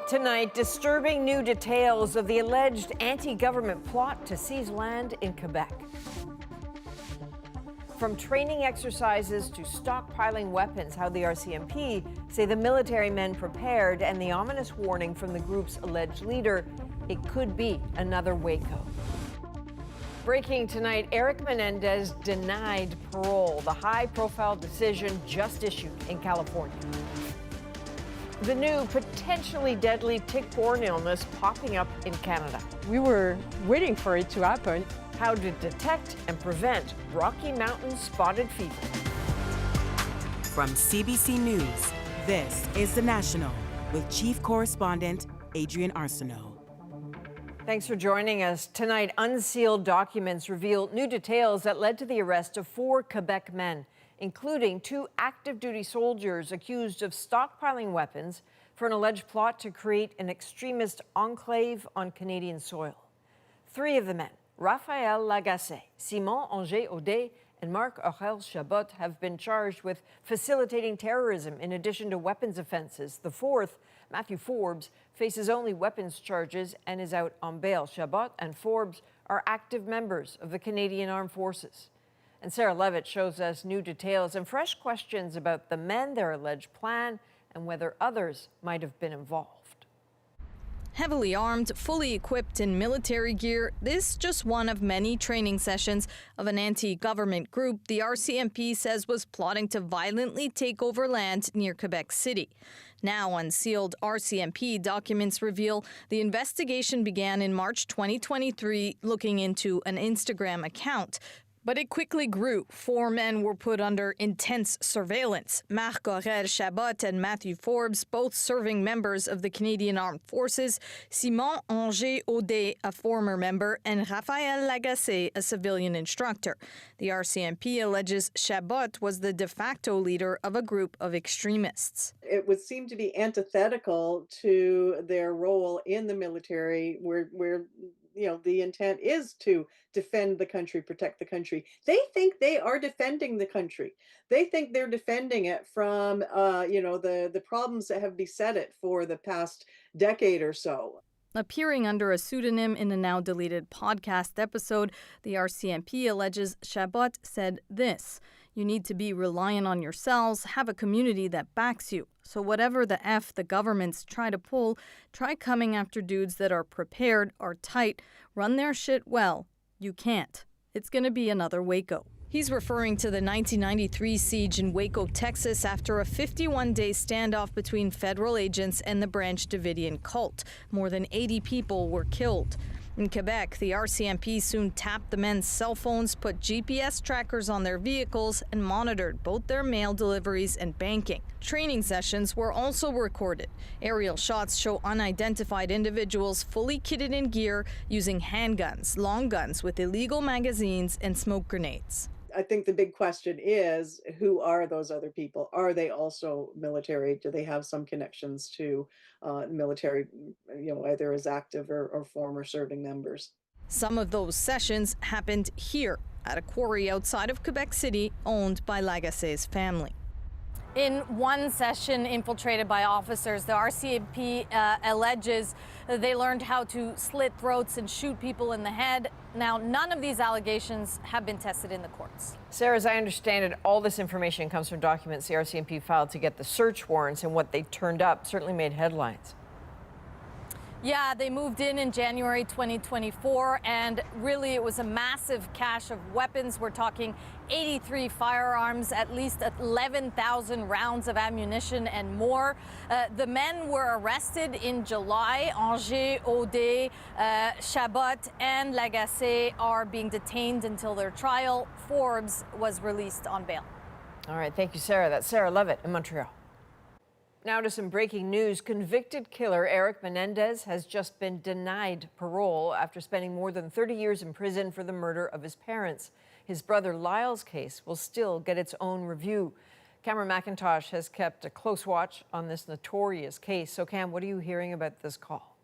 Tonight, disturbing new details of the alleged anti-government plot to seize land in Quebec. From training exercises to stockpiling weapons, how the RCMP say the military men prepared, and the ominous warning from the group's alleged leader, it could be another Waco. Breaking tonight, Erik Menendez denied parole, the high-profile decision just issued in California. The new potentially deadly tick-borne illness popping up in Canada. We were waiting for it to happen. How to detect and prevent Rocky Mountain spotted fever. From CBC News, this is The National with Chief Correspondent Adrian Arsenault. Thanks for joining us. Tonight, unsealed documents reveal new details that led to the arrest of 4 Quebec men, including 2 active-duty soldiers accused of stockpiling weapons for an alleged plot to create an extremist enclave on Canadian soil. 3 of the men, Raphaël Lagacé, Simon Anger-Audet, and Marc-Aurèle Chabot, have been charged with facilitating terrorism in addition to weapons offenses. The 4th, Matthew Forbes, faces only weapons charges and is out on bail. Chabot and Forbes are active members of the Canadian Armed Forces. And Sarah Levitt shows us new details and fresh questions about the men, their alleged plan, and whether others might have been involved. Heavily armed, fully equipped in military gear, this is just one of many training sessions of an anti-government group the RCMP says was plotting to violently take over land near Quebec City. Now unsealed RCMP documents reveal the investigation began in March 2023, looking into an Instagram account. But it quickly grew. 4 men were put under intense surveillance. Marc-Aurèle Chabot and Matthew Forbes, both serving members of the Canadian Armed Forces, Simon Anger-Audet, a former member, and Raphaël Lagacé, a civilian instructor. The RCMP alleges Chabot was the de facto leader of a group of extremists. It would seem to be antithetical to their role in the military, where the intent is to defend the country, protect the country. They think they are defending the country. They think they're defending it from, the problems that have beset it for the past decade or so. Appearing under a pseudonym in a now-deleted podcast episode, the RCMP alleges Chabot said this: "You need to be reliant on yourselves, have a community that backs you. So whatever the F the governments try to pull, try coming after dudes that are prepared, are tight, run their shit well. You can't. It's going to be another Waco." He's referring to the 1993 siege in Waco, Texas, after a 51-day standoff between federal agents and the Branch Davidian cult. More than 80 people were killed. In Quebec, the RCMP soon tapped the men's cell phones, put GPS trackers on their vehicles, and monitored both their mail deliveries and banking. Training sessions were also recorded. Aerial shots show unidentified individuals fully kitted in gear using handguns, long guns with illegal magazines, and smoke grenades. I think the big question is, who are those other people? Are they also military? Do they have some connections to military, either as active or former serving members? Some of those sessions happened here at a quarry outside of Quebec City owned by Lagacé's family. In one session infiltrated by officers, the RCMP alleges they learned how to slit throats and shoot people in the head. Now, none of these allegations have been tested in the courts. Sarah, as I understand it, all this information comes from documents the RCMP filed to get the search warrants, and what they turned up certainly made headlines. Yeah, they moved in January 2024, and really it was a massive cache of weapons. We're talking 83 firearms, at least 11,000 rounds of ammunition and more. The men were arrested in July. Anger-Audet, Chabot, and Lagacé are being detained until their trial. Forbes was released on bail. All right, thank you, Sarah. That's Sarah Levitt in Montreal. Now to some breaking news. Convicted killer Erik Menendez has just been denied parole after spending more than 30 years in prison for the murder of his parents. His brother Lyle's case will still get its own review. Cameron McIntosh has kept a close watch on this notorious case. So Cam, what are you hearing about this call?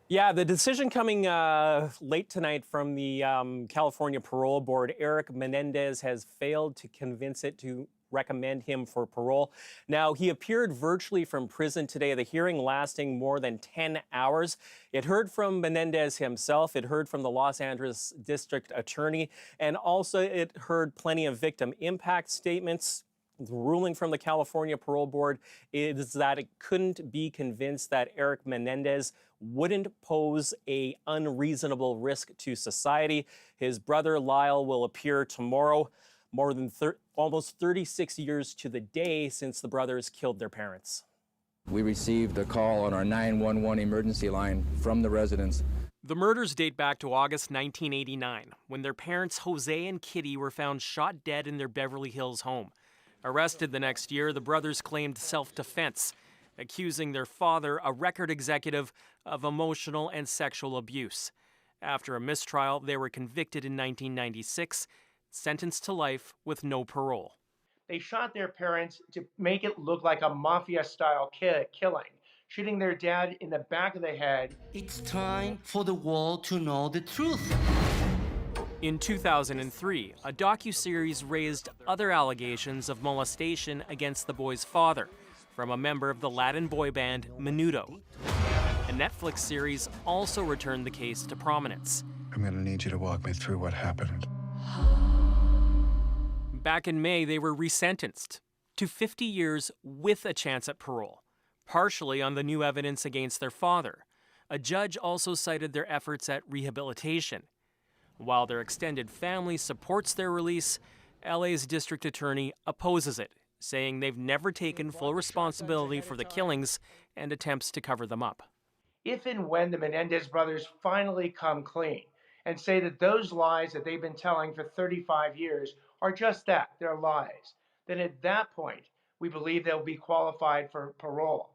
Yeah, the decision coming late tonight from the California Parole Board. Erik Menendez has failed to convince it to recommend him for parole. Now, he appeared virtually from prison today, the hearing lasting more than 10 hours. It heard from Menendez himself, it heard from the Los Angeles District Attorney, and also it heard plenty of victim impact statements. The ruling from the California Parole Board is that it couldn't be convinced that Erik Menendez wouldn't pose an unreasonable risk to society. His brother Lyle will appear tomorrow, more than almost 36 years to the day since the brothers killed their parents. We received a call on our 911 emergency line from the residents. The murders date back to August 1989, when their parents Jose and Kitty were found shot dead in their Beverly Hills home. Arrested the next year, the brothers claimed self-defense, accusing their father, a record executive, of emotional and sexual abuse. After a mistrial, they were convicted in 1996, sentenced to life with no parole. They shot their parents to make it look like a mafia-style killing, shooting their dad in the back of the head. It's time for the world to know the truth. In 2003, a docuseries raised other allegations of molestation against the boy's father from a member of the Latin boy band Menudo. A Netflix series also returned the case to prominence. I'm going to need you to walk me through what happened. Back in May, they were resentenced to 50 years with a chance at parole, partially on the new evidence against their father. A judge also cited their efforts at rehabilitation. While their extended family supports their release, LA's district attorney opposes it, saying they've never taken full responsibility for the killings and attempts to cover them up. If and when the Menendez brothers finally come clean and say that those lies that they've been telling for 35 years are just that, they're lies, then at that point, we believe they'll be qualified for parole.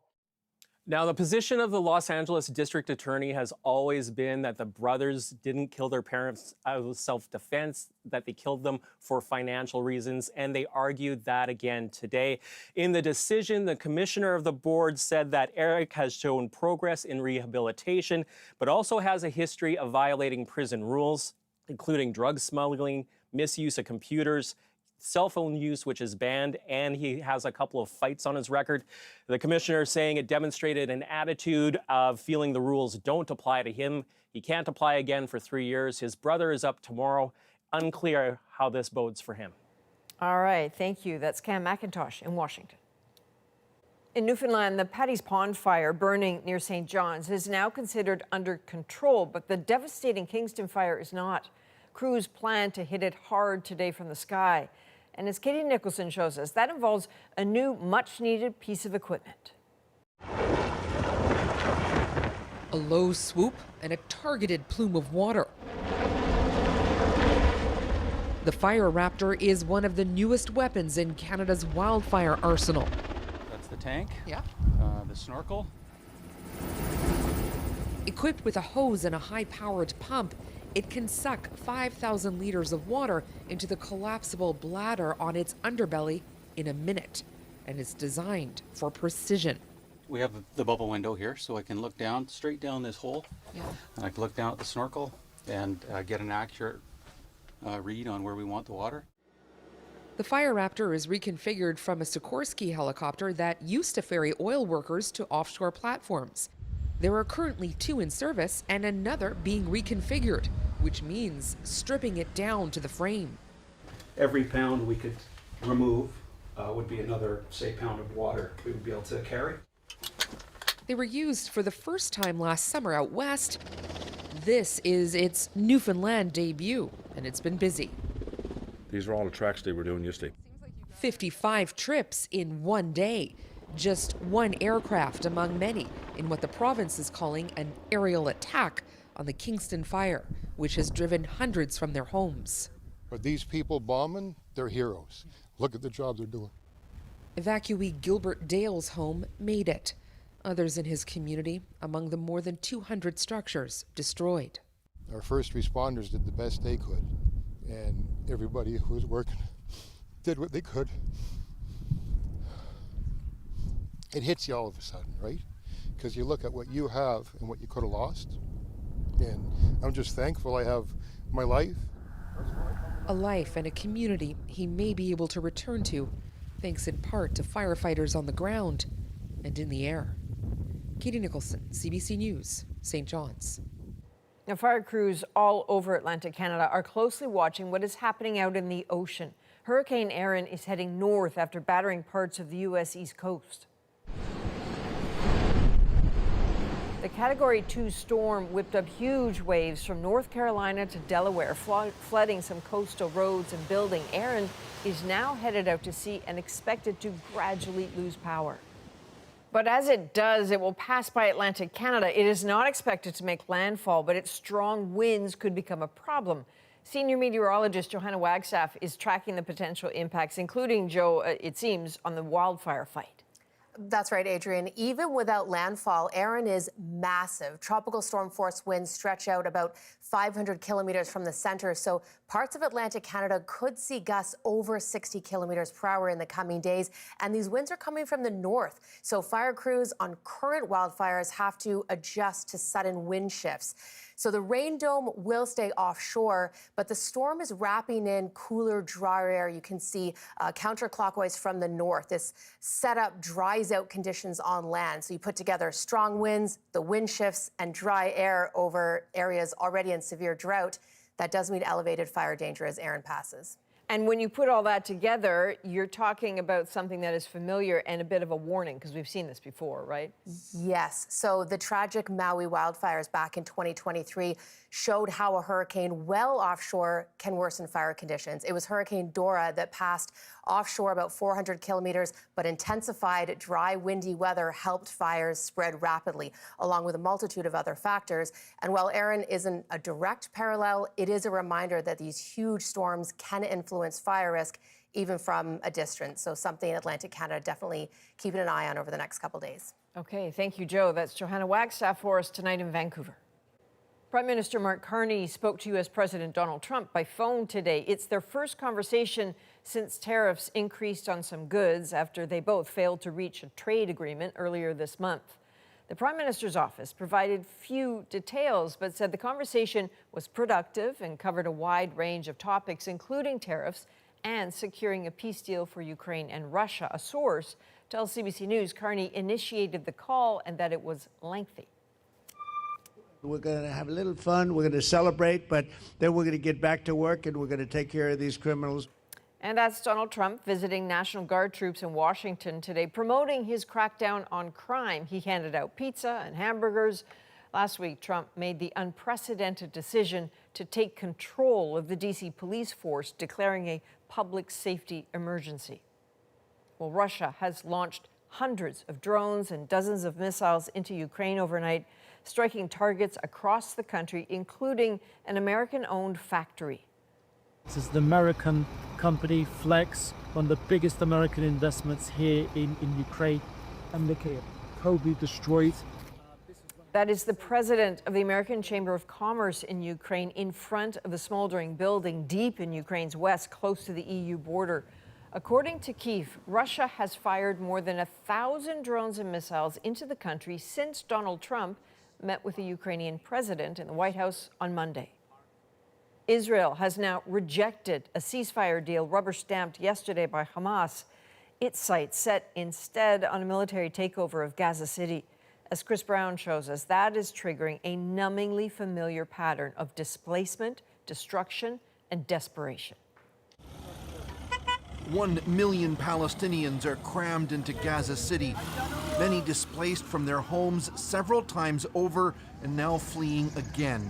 Now, the position of the Los Angeles District Attorney has always been that the brothers didn't kill their parents out of self-defense, that they killed them for financial reasons, and they argued that again today. In the decision, the commissioner of the board said that Eric has shown progress in rehabilitation, but also has a history of violating prison rules, including drug smuggling, misuse of computers, cell phone use, which is banned, and he has a couple of fights on his record. The commissioner saying it demonstrated an attitude of feeling the rules don't apply to him. He can't apply again for 3 years. His brother is up tomorrow. Unclear how this bodes for him. All right, thank you. That's Cam McIntosh in Washington. In Newfoundland, the Paddy's Pond fire burning near St. John's is now considered under control, but the devastating Kingston fire is not. Crews plan to hit it hard today from the sky. And as Katie Nicholson shows us, that involves a new, much-needed piece of equipment. A low swoop and a targeted plume of water. The Fire Raptor is one of the newest weapons in Canada's wildfire arsenal. That's the tank. Yeah. The snorkel. Equipped with a hose and a high-powered pump, it can suck 5,000 liters of water into the collapsible bladder on its underbelly in a minute, and is designed for precision. We have the bubble window here, so I can look down, straight down this hole, and I can look down at the snorkel and get an accurate read on where we want the water. The Fire Raptor is reconfigured from a Sikorsky helicopter that used to ferry oil workers to offshore platforms. There are currently 2 in service and another being reconfigured, which means stripping it down to the frame. Every pound we could remove would be another, say, pound of water we would be able to carry. They were used for the first time last summer out west. This is its Newfoundland debut, and it's been busy. These are all the tracks they were doing yesterday. 55 trips in one day. Just one aircraft among many in what the province is calling an aerial attack on the Kingston fire, which has driven hundreds from their homes. But these people bombing, they're heroes. Look at the job they're doing. Evacuee Gilbert Dale's home made it. Others in his community among the more than 200 structures destroyed. Our first responders did the best they could, and everybody who was working did what they could. It hits you all of a sudden, right? Because you look at what you have and what you could have lost. And I'm just thankful I have my life. A life and a community he may be able to return to thanks in part to firefighters on the ground and in the air. Katie Nicholson, CBC News, St. John's. Now, fire crews all over Atlantic Canada are closely watching what is happening out in the ocean. Hurricane Erin is heading north after battering parts of the U.S. East Coast. The Category 2 storm whipped up huge waves from North Carolina to Delaware, flooding some coastal roads and buildings. Erin is now headed out to sea and expected to gradually lose power. But as it does, it will pass by Atlantic Canada. It is not expected to make landfall, but its strong winds could become a problem. Senior meteorologist Johanna Wagstaff is tracking the potential impacts, including, Joe, it seems, on the wildfire fight. That's right, Adrian. Even without landfall, Erin is massive. Tropical storm force winds stretch out about 500 kilometers from the center, so parts of Atlantic Canada could see gusts over 60 kilometers per hour in the coming days. And these winds are coming from the north, so fire crews on current wildfires have to adjust to sudden wind shifts. So the rain dome will stay offshore, but the storm is wrapping in cooler, drier air. You can see counterclockwise from the north. This setup dries out conditions on land. So you put together strong winds, the wind shifts, and dry air over areas already in severe drought. That does mean elevated fire danger as Erin passes. And when you put all that together, you're talking about something that is familiar and a bit of a warning, because we've seen this before, right? Yes. So the tragic Maui wildfires back in 2023 showed how a hurricane well offshore can worsen fire conditions. It was Hurricane Dora that passed offshore about 400 kilometers, but intensified dry, windy weather helped fires spread rapidly, along with a multitude of other factors. And while Erin isn't a direct parallel, it is a reminder that these huge storms can influence fire risk even from a distance. So something Atlantic Canada definitely keeping an eye on over the next couple days. Okay, thank you, Joe. That's Johanna Wagstaff for us tonight in Vancouver. Prime Minister Mark Carney spoke to U.S. President Donald Trump by phone today. It's their first conversation since tariffs increased on some goods after they both failed to reach a trade agreement earlier this month. The Prime Minister's office provided few details, but said the conversation was productive and covered a wide range of topics, including tariffs and securing a peace deal for Ukraine and Russia. A source tells CBC News Carney initiated the call and that it was lengthy. We're going to have a little fun, we're going to celebrate, but then we're going to get back to work and we're going to take care of these criminals. And that's Donald Trump visiting National Guard troops in Washington today, promoting his crackdown on crime. He handed out pizza and hamburgers. Last week, Trump made the unprecedented decision to take control of the D.C. police force, declaring a public safety emergency. Well, Russia has launched hundreds of drones and dozens of missiles into Ukraine overnight, striking targets across the country, including an American-owned factory. This is the American company Flex, one of the biggest American investments here in Ukraine. And look here, totally destroyed. That is the president of the American Chamber of Commerce in Ukraine in front of a smoldering building deep in Ukraine's west, close to the EU border. According to Kyiv, Russia has fired more than 1,000 drones and missiles into the country since Donald Trump met with the Ukrainian president in the White House on Monday. Israel has now rejected a ceasefire deal rubber-stamped yesterday by Hamas. Its sights set instead on a military takeover of Gaza City. As Chris Brown shows us, that is triggering a numbingly familiar pattern of displacement, destruction, and desperation. 1 million Palestinians are crammed into Gaza City, many displaced from their homes several times over and now fleeing again.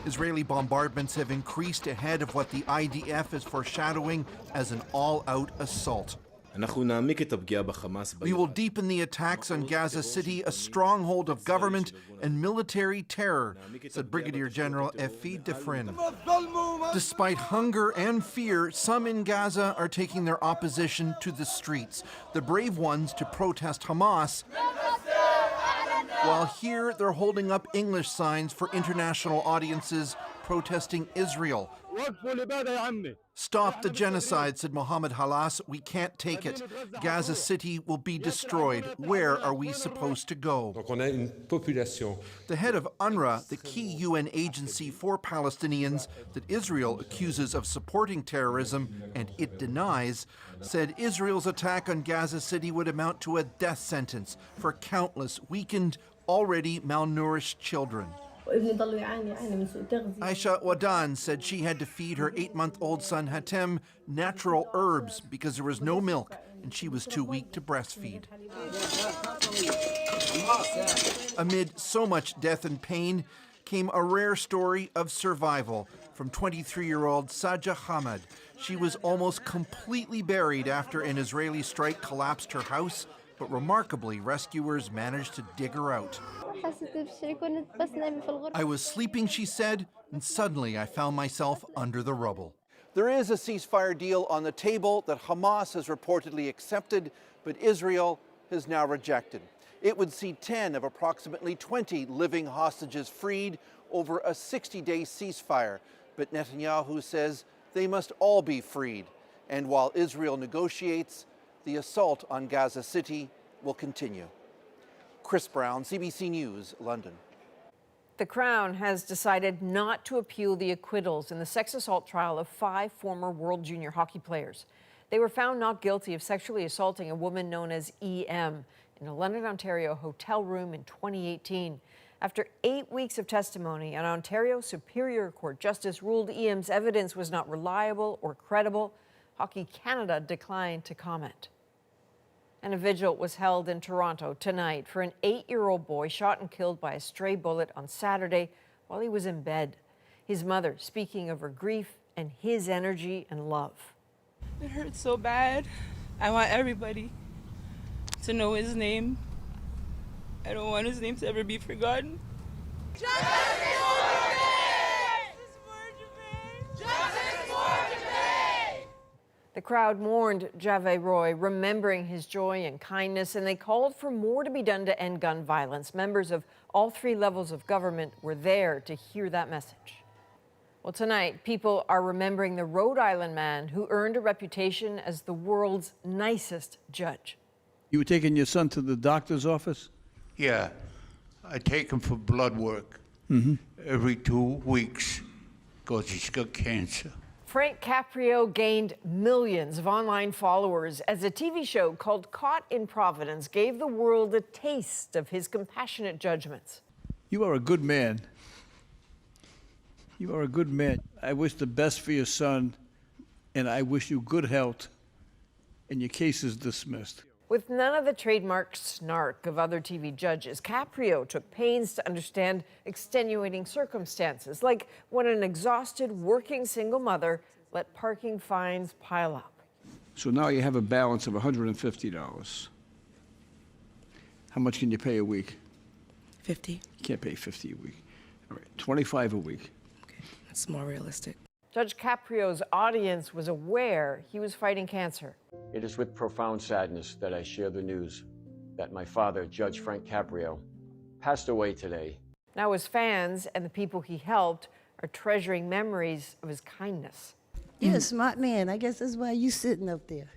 Israeli bombardments have increased ahead of what the IDF is foreshadowing as an all-out assault. We will deepen the attacks on Gaza City, a stronghold of government and military terror, said Brigadier General Efi Defrin. Despite hunger and fear, some in Gaza are taking their opposition to the streets, the brave ones to protest Hamas, while here they're holding up English signs for international audiences protesting Israel. Stop the genocide, said Mohammed Halas. We can't take it. Gaza City will be destroyed. Where are we supposed to go? The head of UNRWA, the key UN agency for Palestinians that Israel accuses of supporting terrorism and it denies, said Israel's attack on Gaza City would amount to a death sentence for countless weakened, already malnourished children. Aisha Wadan said she had to feed her 8-month-old son Hatem natural herbs because there was no milk and she was too weak to breastfeed. Amid so much death and pain came a rare story of survival from 23-year-old Saja Hamad. She was almost completely buried after an Israeli strike collapsed her house, but remarkably, rescuers managed to dig her out. I was sleeping, she said, and suddenly I found myself under the rubble. There is a ceasefire deal on the table that Hamas has reportedly accepted, but Israel has now rejected. It would see 10 of approximately 20 living hostages freed over a 60-day ceasefire. But Netanyahu says they must all be freed. And while Israel negotiates, the assault on Gaza City will continue. Chris Brown, CBC News, London. The Crown has decided not to appeal the acquittals in the sex assault trial of 5 former World Junior hockey players. They were found not guilty of sexually assaulting a woman known as EM in a London, Ontario hotel room in 2018. After 8 weeks of testimony, an Ontario Superior Court justice ruled EM's evidence was not reliable or credible. Hockey Canada declined to comment. And a vigil was held in Toronto tonight for an 8-year-old boy shot and killed by a stray bullet on Saturday while he was in bed. His mother speaking of her grief and his energy and love. It hurts so bad. I want everybody to know his name. I don't want his name to ever be forgotten. The crowd mourned Jave Roy, remembering his joy and kindness, and they called for more to be done to end gun violence. Members of all 3 levels of government were there to hear that message. Well, tonight, people are remembering the Rhode Island man who earned a reputation as the world's nicest judge. You were taking your son to the doctor's office? Yeah, I take him for blood work every 2 weeks because he's got cancer. Frank Caprio gained millions of online followers as a TV show called Caught in Providence gave the world a taste of his compassionate judgments. You are a good man. You are a good man. I wish the best for your son, and I wish you good health, and your case is dismissed. With none of the trademark snark of other TV judges, Caprio took pains to understand extenuating circumstances, like when an exhausted working single mother let parking fines pile up. So now you have a balance of $150. How much can you pay a week? 50. You can't pay 50 a week. All right, 25 a week. Okay, that's more realistic. Judge Caprio's audience was aware he was fighting cancer. It is with profound sadness that I share the news that my father, Judge Frank Caprio, passed away today. Now his fans and the people he helped are treasuring memories of his kindness. You're a smart man. I guess that's why you sitting up there.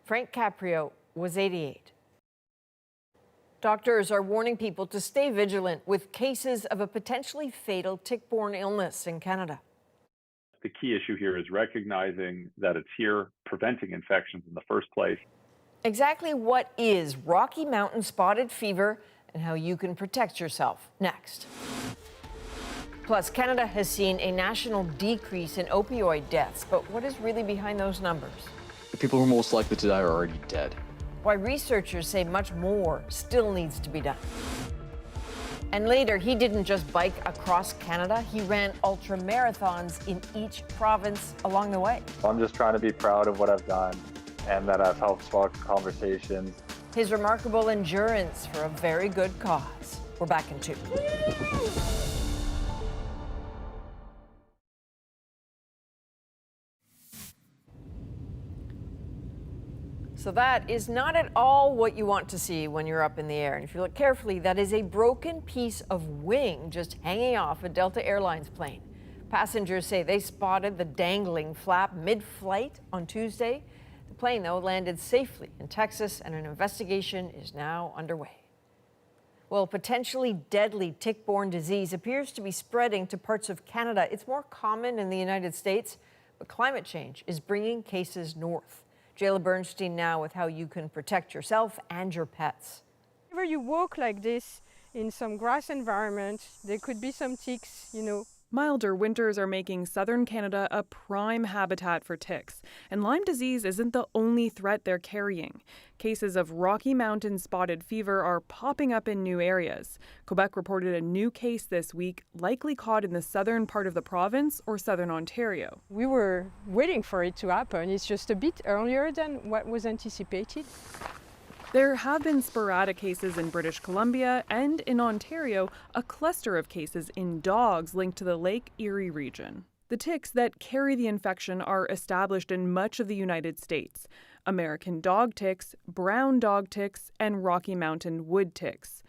Frank Caprio was 88. Doctors are warning people to stay vigilant with cases of a potentially fatal tick-borne illness in Canada. The key issue here is recognizing that it's here, preventing infections in the first place. Exactly what is Rocky Mountain spotted fever and how you can protect yourself next. Plus, Canada has seen a national decrease in opioid deaths, but what is really behind those numbers? The people who are most likely to die are already dead. Why researchers say much more still needs to be done. And later, he didn't just bike across Canada, he ran ultra marathons in each province along the way. I'm just trying to be proud of what I've done and that I've helped spark conversations. His remarkable endurance for a very good cause. We're back in 2. So that is not at all what you want to see when you're up in the air. And if you look carefully, that is a broken piece of wing just hanging off a Delta Airlines plane. Passengers say they spotted the dangling flap mid-flight on Tuesday. The plane, though, landed safely in Texas, and an investigation is now underway. Well, potentially deadly tick-borne disease appears to be spreading to parts of Canada. It's more common in the United States, but climate change is bringing cases north. Jayla Bernstein now with how you can protect yourself and your pets. Whenever you walk like this in some grass environment, there could be some ticks, Milder winters are making southern Canada a prime habitat for ticks, and Lyme disease isn't the only threat they're carrying. Cases of Rocky Mountain spotted fever are popping up in new areas. Quebec reported a new case this week, likely caught in the southern part of the province or southern Ontario. We were waiting for it to happen. It's just a bit earlier than what was anticipated. There have been sporadic cases in British Columbia and in Ontario, a cluster of cases in dogs linked to the Lake Erie region. The ticks that carry the infection are established in much of the United States: American dog ticks, brown dog ticks, and Rocky Mountain wood ticks.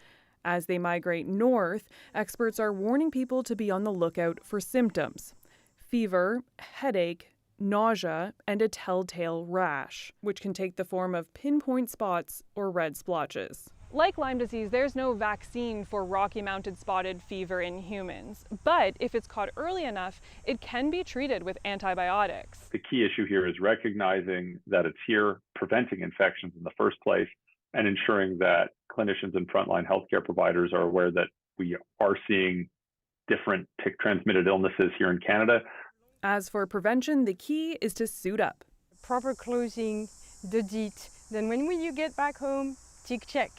As they migrate north, experts are warning people to be on the lookout for symptoms: fever, headache, nausea, and a telltale rash, which can take the form of pinpoint spots or red splotches. Like Lyme disease, there's no vaccine for Rocky Mountain spotted fever in humans, but if it's caught early enough, it can be treated with antibiotics. The key issue here is recognizing that it's here, preventing infections in the first place, and ensuring that clinicians and frontline healthcare providers are aware that we are seeing different tick-transmitted illnesses here in Canada. As for prevention, the key is to suit up. Proper clothing, the DEET. Then when you get back home, tick check.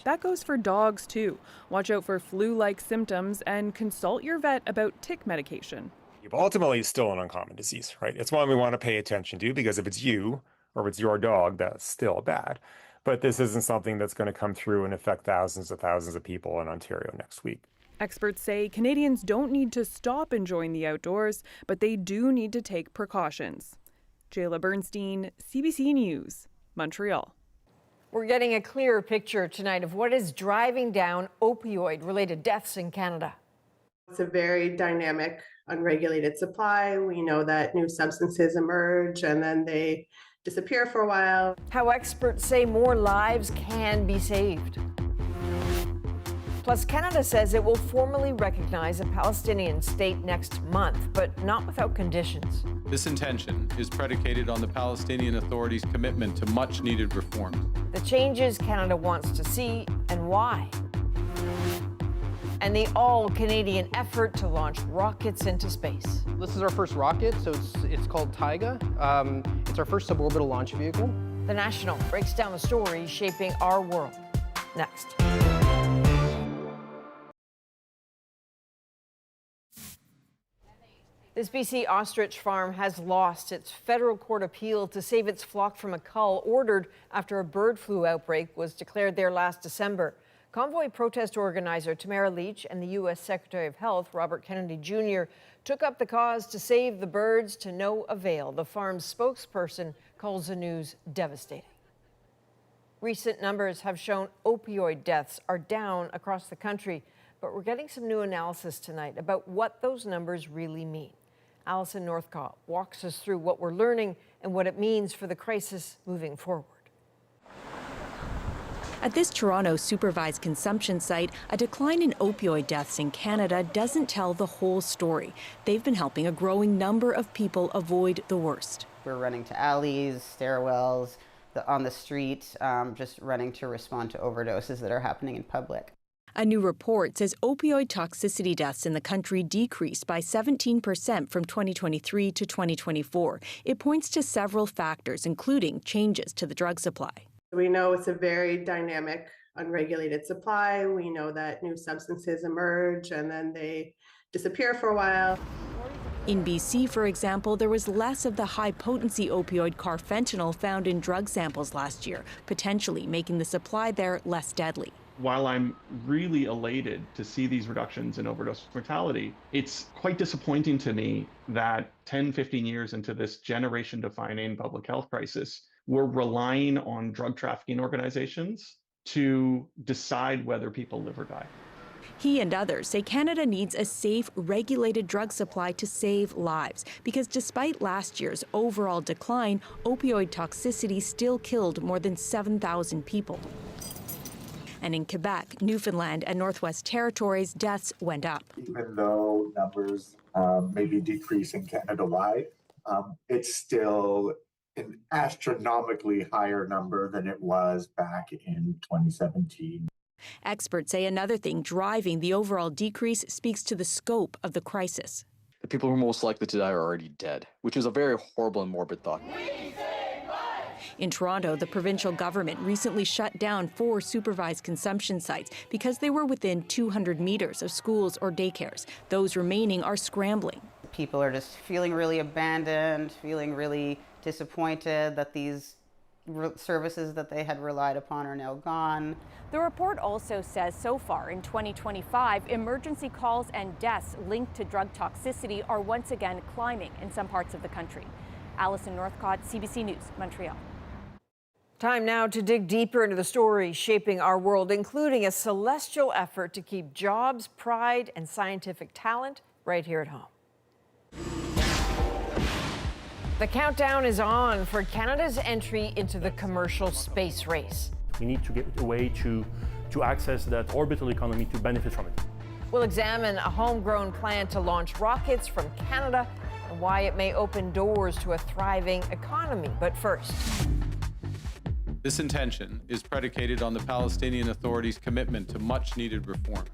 That goes for dogs too. Watch out for flu-like symptoms and consult your vet about tick medication. Ultimately, it's still an uncommon disease, right? It's one we want to pay attention to because if it's you or if it's your dog, that's still bad. But this isn't something that's going to come through and affect thousands of people in Ontario next week. Experts say Canadians don't need to stop enjoying the outdoors, but they do need to take precautions. Jayla Bernstein, CBC News, Montreal. We're getting a clearer picture tonight of what is driving down opioid-related deaths in Canada. It's a very dynamic, unregulated supply. We know that new substances emerge and then they disappear for a while. How experts say more lives can be saved. Plus, Canada says it will formally recognize a Palestinian state next month, but not without conditions. This intention is predicated on the Palestinian Authority's commitment to much-needed reforms. The changes Canada wants to see and why. And the all-Canadian effort to launch rockets into space. This is our first rocket, so it's called Taiga. It's our first suborbital launch vehicle. The National breaks down the stories shaping our world. Next. This BC ostrich farm has lost its federal court appeal to save its flock from a cull ordered after a bird flu outbreak was declared there last December. Convoy protest organizer Tamara Leach and the U.S. Secretary of Health, Robert Kennedy Jr., took up the cause to save the birds to no avail. The farm's spokesperson calls the news devastating. Recent numbers have shown opioid deaths are down across the country, but we're getting some new analysis tonight about what those numbers really mean. Alison Northcott walks us through what we're learning and what it means for the crisis moving forward. At this Toronto supervised consumption site, a decline in opioid deaths in Canada doesn't tell the whole story. They've been helping a growing number of people avoid the worst. We're running to alleys, stairwells, on the street, just running to respond to overdoses that are happening in public. A new report says opioid toxicity deaths in the country decreased by 17% from 2023 to 2024. It points to several factors, including changes to the drug supply. We know it's a very dynamic, unregulated supply. We know that new substances emerge and then they disappear for a while. In BC, for example, there was less of the high-potency opioid carfentanil found in drug samples last year, potentially making the supply there less deadly. While I'm really elated to see these reductions in overdose mortality, it's quite disappointing to me that 10, 15 years into this generation-defining public health crisis, we're relying on drug trafficking organizations to decide whether people live or die. He and others say Canada needs a safe, regulated drug supply to save lives, because despite last year's overall decline, opioid toxicity still killed more than 7,000 people. And in Quebec, Newfoundland, and Northwest Territories, deaths went up. Even though numbers may be decreasing Canada-wide, it's still an astronomically higher number than it was back in 2017. Experts say another thing driving the overall decrease speaks to the scope of the crisis. The people who are most likely to die are already dead, which is a very horrible and morbid thought. In Toronto, the provincial government recently shut down 4 supervised consumption sites because they were within 200 meters of schools or daycares. Those remaining are scrambling. People are just feeling really abandoned, feeling really disappointed that these services that they had relied upon are now gone. The report also says so far in 2025, emergency calls and deaths linked to drug toxicity are once again climbing in some parts of the country. Alison Northcott, CBC News, Montreal. Time now to dig deeper into the stories shaping our world, including a celestial effort to keep jobs, pride, and scientific talent right here at home. The countdown is on for Canada's entry into the commercial space race. We need to get a way to access that orbital economy to benefit from it. We'll examine a homegrown plan to launch rockets from Canada and why it may open doors to a thriving economy. But first, This intention is predicated on the Palestinian Authority's commitment to much-needed reform.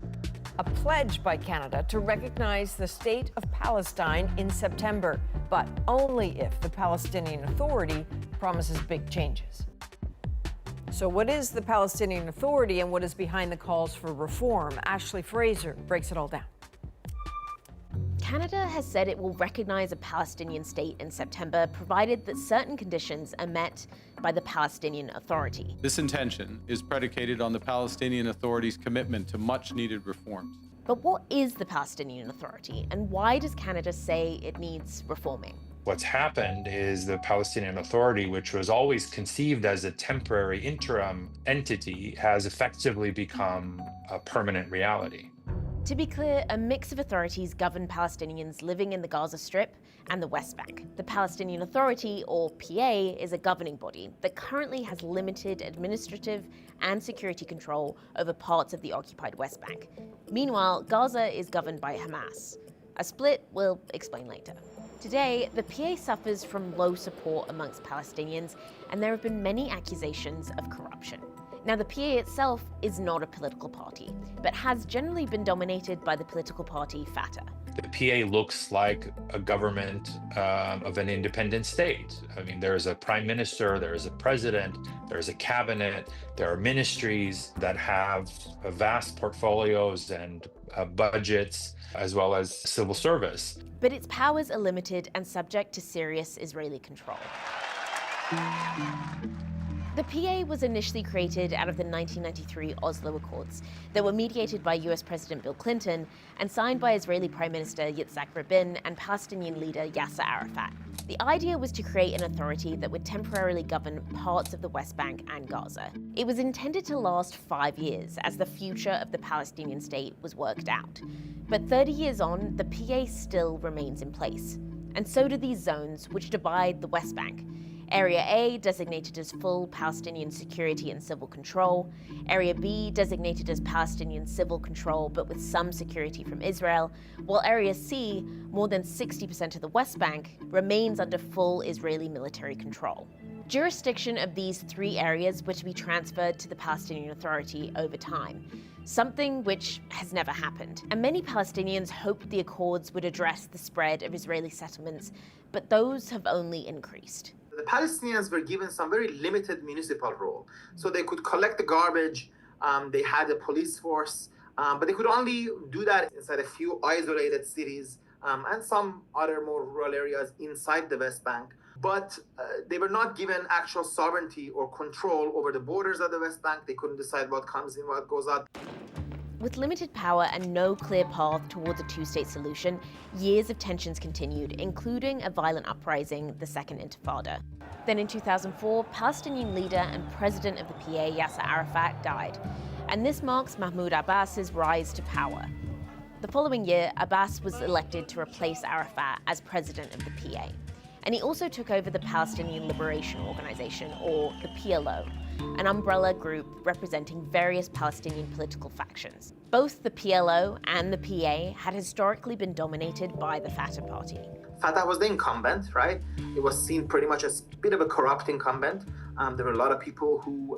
a pledge by Canada to recognize the state of Palestine in September, but only if the Palestinian Authority promises big changes. So what is the Palestinian Authority and what is behind the calls for reform? Ashley Fraser breaks it all down. Canada has said it will recognize a Palestinian state in September, provided that certain conditions are met by the Palestinian Authority. This intention is predicated on the Palestinian Authority's commitment to much-needed reforms. But what is the Palestinian Authority, and why does Canada say it needs reforming? What's happened is the Palestinian Authority, which was always conceived as a temporary interim entity, has effectively become a permanent reality. To be clear, a mix of authorities govern Palestinians living in the Gaza Strip and the West Bank. The Palestinian Authority, or PA, is a governing body that currently has limited administrative and security control over parts of the occupied West Bank. Meanwhile, Gaza is governed by Hamas. A split we'll explain later. Today, the PA suffers from low support amongst Palestinians, and there have been many accusations of corruption. Now, the PA itself is not a political party, but has generally been dominated by the political party Fatah. The PA looks like a government of an independent state. I mean, there is a prime minister, there is a president, there is a cabinet, there are ministries that have vast portfolios and budgets, as well as civil service. But its powers are limited and subject to serious Israeli control. The PA was initially created out of the 1993 Oslo Accords that were mediated by US President Bill Clinton and signed by Israeli Prime Minister Yitzhak Rabin and Palestinian leader Yasser Arafat. The idea was to create an authority that would temporarily govern parts of the West Bank and Gaza. It was intended to last 5 years as the future of the Palestinian state was worked out. But 30 years on, the PA still remains in place. And so do these zones, which divide the West Bank. Area A, designated as full Palestinian security and civil control. Area B, designated as Palestinian civil control but with some security from Israel. While Area C, more than 60% of the West Bank, remains under full Israeli military control. Jurisdiction of these 3 areas were to be transferred to the Palestinian Authority over time, something which has never happened. And many Palestinians hoped the accords would address the spread of Israeli settlements, but those have only increased. The Palestinians were given some very limited municipal role. So they could collect the garbage, they had a police force, but they could only do that inside a few isolated cities and some other more rural areas inside the West Bank. But they were not given actual sovereignty or control over the borders of the West Bank. They couldn't decide what comes in, what goes out. With limited power and no clear path towards a two-state solution, years of tensions continued, including a violent uprising, the Second Intifada. Then in 2004, Palestinian leader and president of the PA, Yasser Arafat, died. and this marks Mahmoud Abbas's rise to power. The following year, Abbas was elected to replace Arafat as president of the PA. And he also took over the Palestinian Liberation Organization, or the PLO, an umbrella group representing various Palestinian political factions. Both the PLO and the PA had historically been dominated by the Fatah party. Fatah was the incumbent, right? It was seen pretty much as a bit of a corrupt incumbent. There were a lot of people who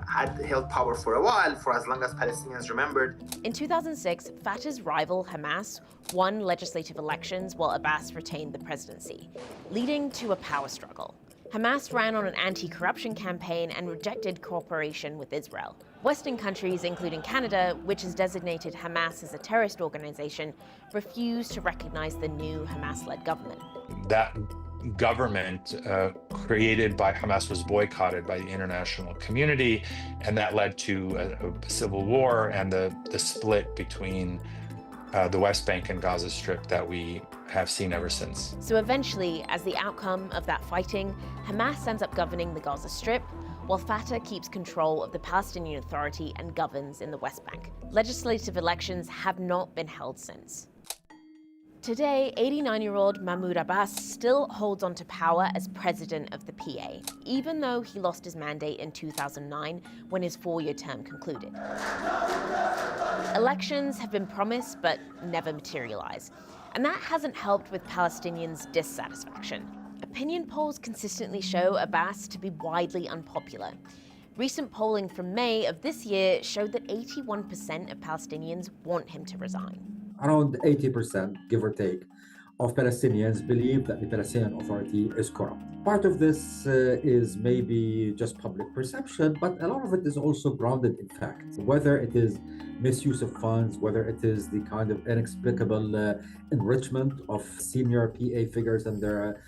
had held power for a while, for as long as Palestinians remembered. In 2006, Fatah's rival Hamas won legislative elections while Abbas retained the presidency, leading to a power struggle. Hamas ran on an anti-corruption campaign and rejected cooperation with Israel. Western countries, including Canada, which has designated Hamas as a terrorist organization, refused to recognize the new Hamas-led government. That government created by Hamas was boycotted by the international community, and that led to a civil war and the split between the West Bank and Gaza Strip that we have seen ever since. So eventually, as the outcome of that fighting, Hamas ends up governing the Gaza Strip, while Fatah keeps control of the Palestinian Authority and governs in the West Bank. Legislative elections have not been held since. Today, 89-year-old Mahmoud Abbas still holds on to power as president of the PA, even though he lost his mandate in 2009 when his 4-year term concluded. Elections have been promised but never materialized, and that hasn't helped with Palestinians' dissatisfaction. Opinion polls consistently show Abbas to be widely unpopular. Recent polling from May of this year showed that 81% of Palestinians want him to resign. Around 80%, give or take, of Palestinians believe that the Palestinian Authority is corrupt. Part of this is maybe just public perception, but a lot of it is also grounded in fact. Whether it is misuse of funds, whether it is the kind of inexplicable enrichment of senior PA figures and their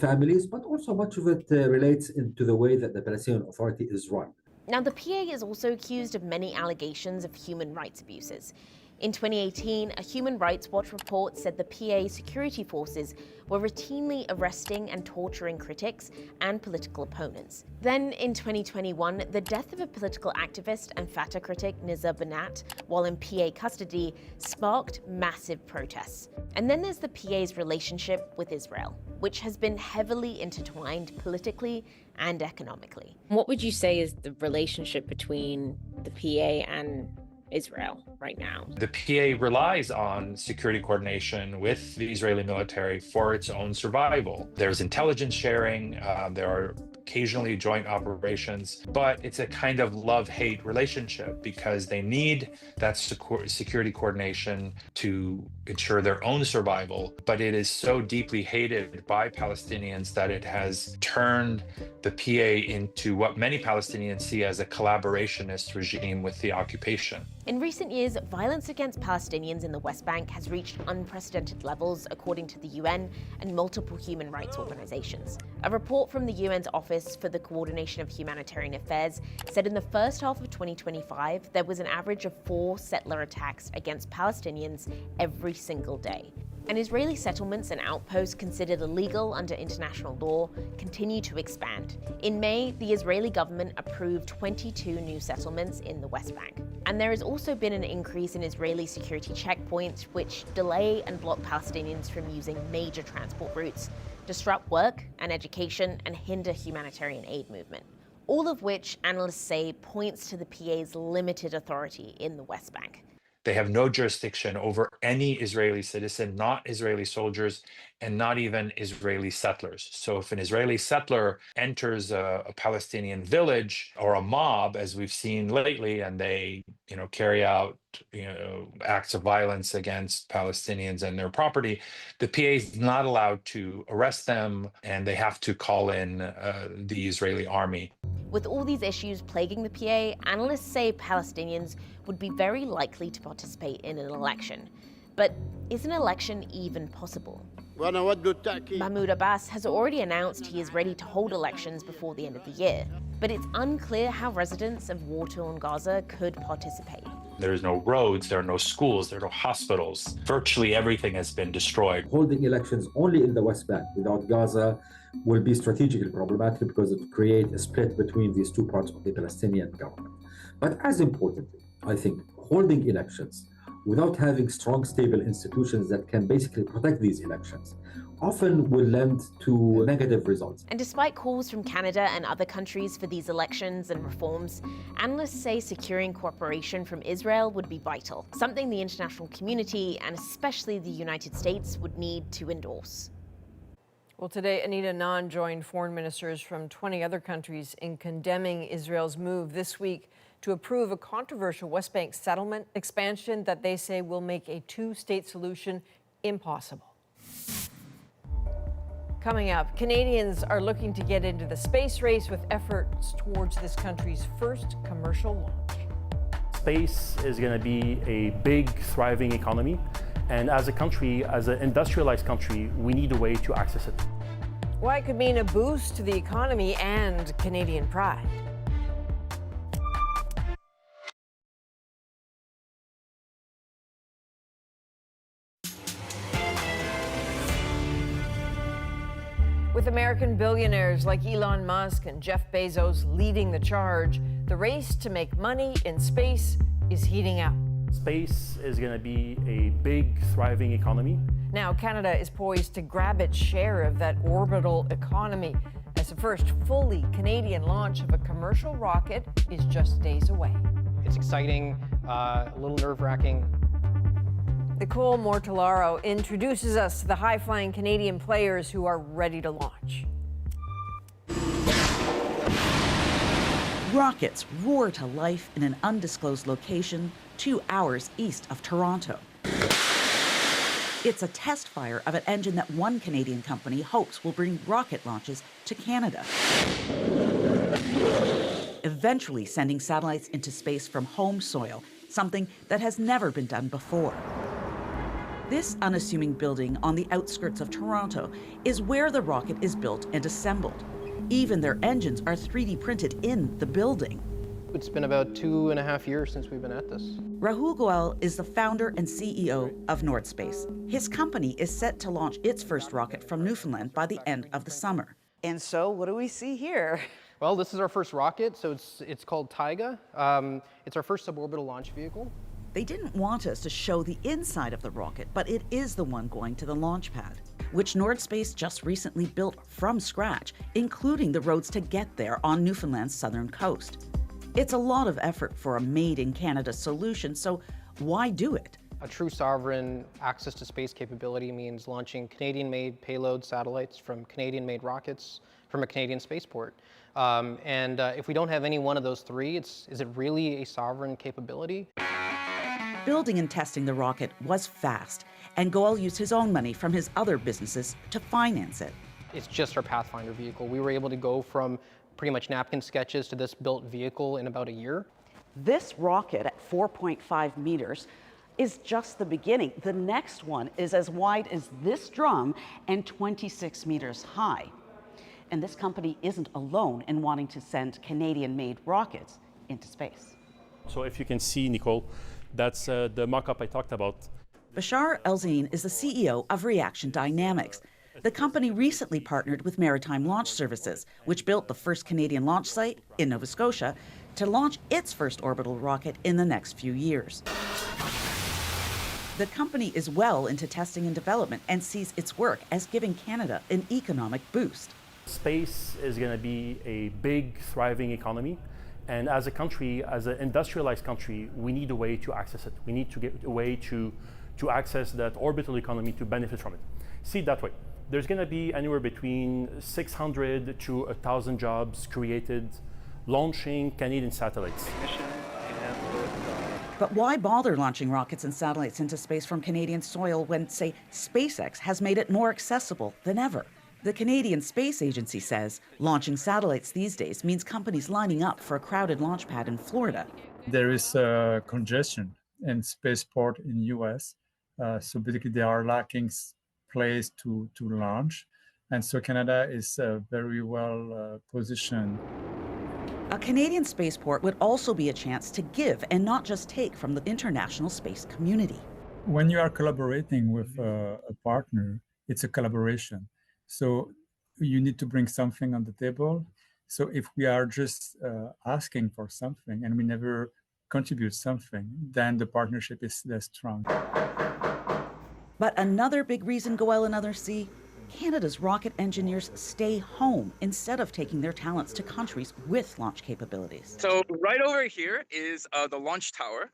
families, but also much of it relates into the way that the Palestinian Authority is run. Now, the PA is also accused of many allegations of human rights abuses. In 2018, a Human Rights Watch report said the PA security forces were routinely arresting and torturing critics and political opponents. Then, in 2021, the death of a political activist and Fatah critic, Nizar Banat, while in PA custody, sparked massive protests. And then there's the PA's relationship with Israel, which has been heavily intertwined politically and economically. What would you say is the relationship between the PA and Israel right now? The PA relies on security coordination with the Israeli military for its own survival. There's intelligence sharing, there are occasionally joint operations, but it's a kind of love-hate relationship because they need that security coordination to ensure their own survival, but it is so deeply hated by Palestinians that it has turned the PA into what many Palestinians see as a collaborationist regime with the occupation. In recent years, violence against Palestinians in the West Bank has reached unprecedented levels, according to the UN and multiple human rights organizations. A report from the UN's Office for the Coordination of Humanitarian Affairs said in the first half of 2025, there was an average of 4 settler attacks against Palestinians every single day. And Israeli settlements and outposts considered illegal under international law continue to expand. In May, the Israeli government approved 22 new settlements in the West Bank. And there has also been an increase in Israeli security checkpoints, which delay and block Palestinians from using major transport routes, disrupt work and education, and hinder humanitarian aid movement. All of which, analysts say, points to the PA's limited authority in the West Bank. They have no jurisdiction over any Israeli citizen, not Israeli soldiers, and not even Israeli settlers. So if an Israeli settler enters a Palestinian village or a mob, as we've seen lately, and they, carry out, acts of violence against Palestinians and their property, the PA is not allowed to arrest them, and they have to call in the Israeli army. With all these issues plaguing the PA, analysts say Palestinians would be very likely to participate in an election. But is an election even possible? Mahmoud Abbas has already announced he is ready to hold elections before the end of the year, but it's unclear how residents of war-torn Gaza could participate. There's no roads, there are no schools, there are no hospitals. Virtually everything has been destroyed. Holding elections only in the West Bank without Gaza will be strategically problematic because it will create a split between these two parts of the Palestinian government. But as importantly, I think holding elections without having strong, stable institutions that can basically protect these elections often will lend to negative results. And despite calls from Canada and other countries for these elections and reforms, analysts say securing cooperation from Israel would be vital, something the international community and especially the United States would need to endorse. Well, today, Anita Anand joined foreign ministers from 20 other countries in condemning Israel's move this week to approve a controversial West Bank settlement expansion that they say will make a two-state solution impossible. Coming up, Canadians are looking to get into the space race with efforts towards this country's first commercial launch. Space is going to be a big, thriving economy. And as a country, as an industrialized country, we need a way to access it. Why it could mean a boost to the economy and Canadian pride. With American billionaires like Elon Musk and Jeff Bezos leading the charge, the race to make money in space is heating up. Space is going to be a big, thriving economy. Now, Canada is poised to grab its share of that orbital economy as the first fully Canadian launch of a commercial rocket is just days away. It's exciting, a little nerve-wracking. Nicole Mortellaro introduces us to the high-flying Canadian players who are ready to launch. Rockets roar to life in an undisclosed location 2 hours east of Toronto. It's a test fire of an engine that one Canadian company hopes will bring rocket launches to Canada, eventually sending satellites into space from home soil, something that has never been done before. This unassuming building on the outskirts of Toronto is where the rocket is built and assembled. Even their engines are 3D printed in the building. It's been about 2.5 years since we've been at this. Rahul Goel is the founder and CEO of Nordspace. His company is set to launch its first rocket from Newfoundland by the end of the summer. And so what do we see here? Well, this is our first rocket, so it's called Taiga. It's our first suborbital launch vehicle. They didn't want us to show the inside of the rocket, but it is the one going to the launch pad, which Nordspace just recently built from scratch, including the roads to get there on Newfoundland's southern coast. It's a lot of effort for a made-in-Canada solution, so why do it? A true sovereign access to space capability means launching Canadian-made payload satellites from Canadian-made rockets from a Canadian spaceport. If we don't have any one of those three, is it really a sovereign capability? Building and testing the rocket was fast, and Goel used his own money from his other businesses to finance it. It's just our Pathfinder vehicle. We were able to go from pretty much napkin sketches to this built vehicle in about a year. This rocket at 4.5 meters is just the beginning. The next one is as wide as this drum and 26 meters high. And this company isn't alone in wanting to send Canadian-made rockets into space. So if you can see, Nicole, that's the mock-up I talked about. Bashar El-Zain is the CEO of Reaction Dynamics. The company recently partnered with Maritime Launch Services, which built the first Canadian launch site in Nova Scotia, to launch its first orbital rocket in the next few years. The company is well into testing and development and sees its work as giving Canada an economic boost. Space is going to be a big, thriving economy. And as a country, as an industrialized country, we need a way to access it. We need to get a way to access that orbital economy to benefit from it. See it that way. There's going to be anywhere between 600 to 1,000 jobs created launching Canadian satellites. But why bother launching rockets and satellites into space from Canadian soil when, say, SpaceX has made it more accessible than ever? The Canadian Space Agency says launching satellites these days means companies lining up for a crowded launch pad in Florida. There is congestion in spaceport in US, so basically they are lacking place to launch, and so Canada is very well positioned. A Canadian spaceport would also be a chance to give and not just take from the international space community. When you are collaborating with a partner, it's a collaboration. So you need to bring something on the table, So if we are just asking for something and we never contribute something, then the partnership is less strong. But another big reason Goel and others see, Canada's rocket engineers stay home instead of taking their talents to countries with launch capabilities. So right over here is the launch tower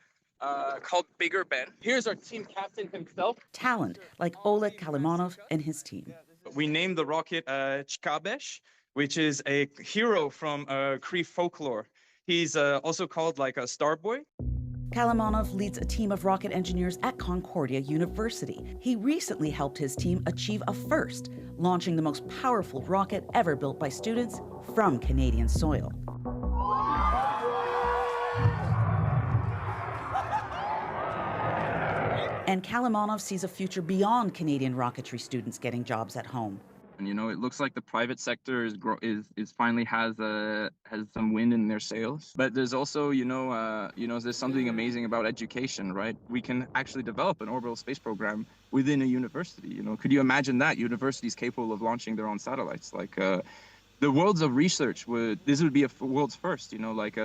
called Bigger Ben. Here's our team captain himself. Talent like Oleg Kalimonov and his team. We named the rocket Chkabesh, which is a hero from Cree folklore. He's also called like a star boy. Kalimonov leads a team of rocket engineers at Concordia University. He recently helped his team achieve a first, launching the most powerful rocket ever built by students from Canadian soil. And Kalimonov sees a future beyond Canadian rocketry students getting jobs at home. And, you know, it looks like the private sector is finally has some wind in their sails. But there's also, there's something amazing about education, right? We can actually develop an orbital space program within a university. You know, could you imagine that universities capable of launching their own satellites? Like the worlds of research this would be a world's first. You know, like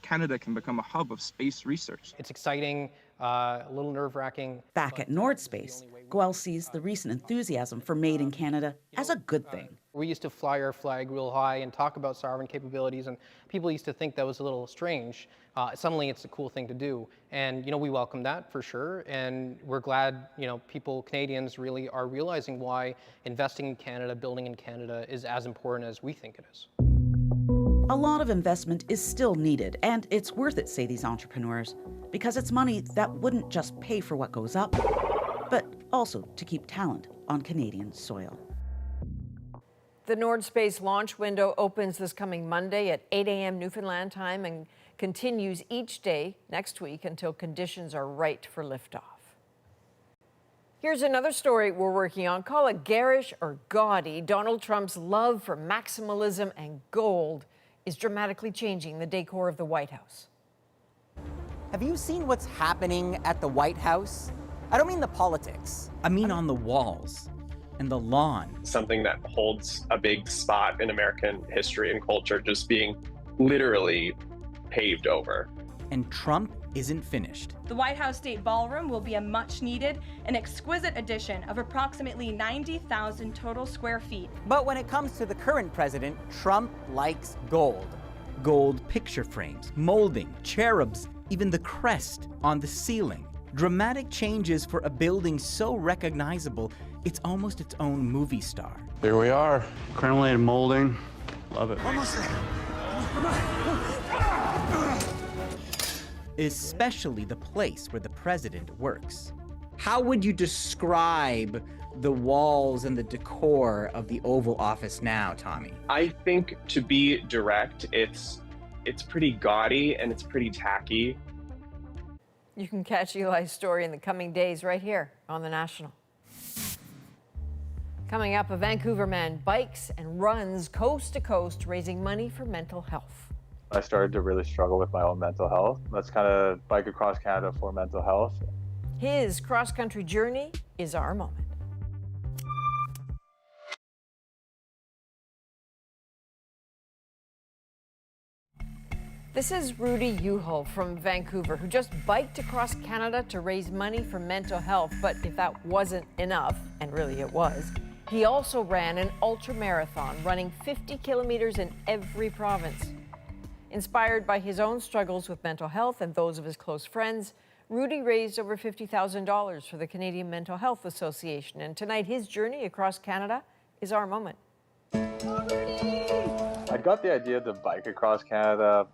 Canada can become a hub of space research. It's exciting, a little nerve-wracking. Back at Nordspace, Goel sees the recent enthusiasm for Made in Canada as a good thing. We used to fly our flag real high and talk about sovereign capabilities, and people used to think that was a little strange. Suddenly it's a cool thing to do. And, we welcome that for sure. And we're glad, Canadians really are realizing why investing in Canada, building in Canada is as important as we think it is. A lot of investment is still needed, and it's worth it, say these entrepreneurs, because it's money that wouldn't just pay for what goes up, but also to keep talent on Canadian soil. The Nordspace launch window opens this coming Monday at 8 a.m. Newfoundland time and continues each day next week until conditions are right for liftoff. Here's another story we're working on. Call it garish or gaudy, Donald Trump's love for maximalism and gold is dramatically changing the decor of the White House. Have you seen what's happening at the White House? I don't mean the politics. I mean on the walls and the lawn. Something that holds a big spot in American history and culture just being literally paved over. And Trump isn't finished. The White House State Ballroom will be a much-needed and exquisite addition of approximately 90,000 total square feet. But when it comes to the current president, Trump likes gold. Gold picture frames, molding, cherubs, even the crest on the ceiling. Dramatic changes for a building so recognizable, it's almost its own movie star. Here we are, creme molding. Love it. Almost there. Especially the place where the president works. How would you describe the walls and the decor of the Oval Office now, Tommy? I think, to be direct, it's pretty gaudy and it's pretty tacky. You can catch Eli's story in the coming days right here on The National. Coming up, a Vancouver man bikes and runs coast to coast raising money for mental health. I started to really struggle with my own mental health. Let's kind of bike across Canada for mental health. His cross-country journey is our moment. This is Rudy Uhal from Vancouver, who just biked across Canada to raise money for mental health. But if that wasn't enough, and really it was, he also ran an ultra-marathon, running 50 kilometers in every province. Inspired by his own struggles with mental health and those of his close friends, Rudy raised over $50,000 for the Canadian Mental Health Association. And tonight, his journey across Canada is our moment. I got the idea to bike across Canada,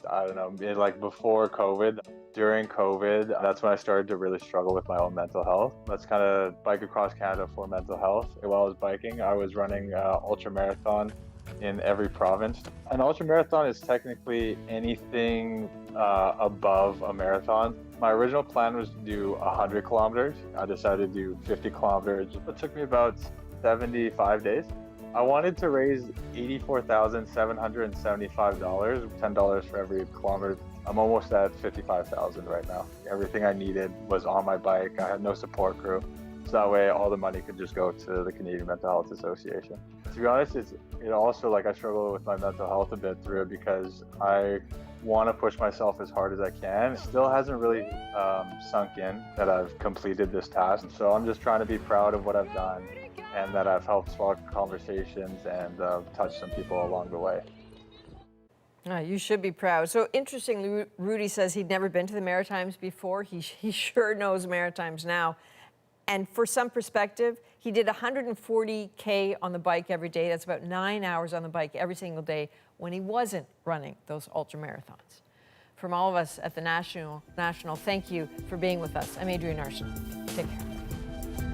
I don't know, like before COVID. During COVID, that's when I started to really struggle with my own mental health. Let's kind of bike across Canada for mental health. While I was biking, I was running ultra marathon in every province. An ultra marathon is technically anything above a marathon. My original plan was to do 100 kilometers. I decided to do 50 kilometers. It took me about 75 days. I wanted to raise $84,775, $10 for every kilometer. I'm almost at 55,000 right now. Everything I needed was on my bike. I had no support crew. So that way all the money could just go to the Canadian Mental Health Association. To be honest, it also, like, I struggle with my mental health a bit through it because I want to push myself as hard as I can. It still hasn't really sunk in that I've completed this task. So I'm just trying to be proud of what I've done and that I've helped spark conversations and touched some people along the way. You should be proud. So interestingly, Rudy says he'd never been to the Maritimes before. He sure knows Maritimes now. And for some perspective, he did 140K on the bike every day. That's about 9 hours on the bike every single day when he wasn't running those ultra marathons. From all of us at the National, thank you for being with us. I'm Adrienne Arsenault. Take care.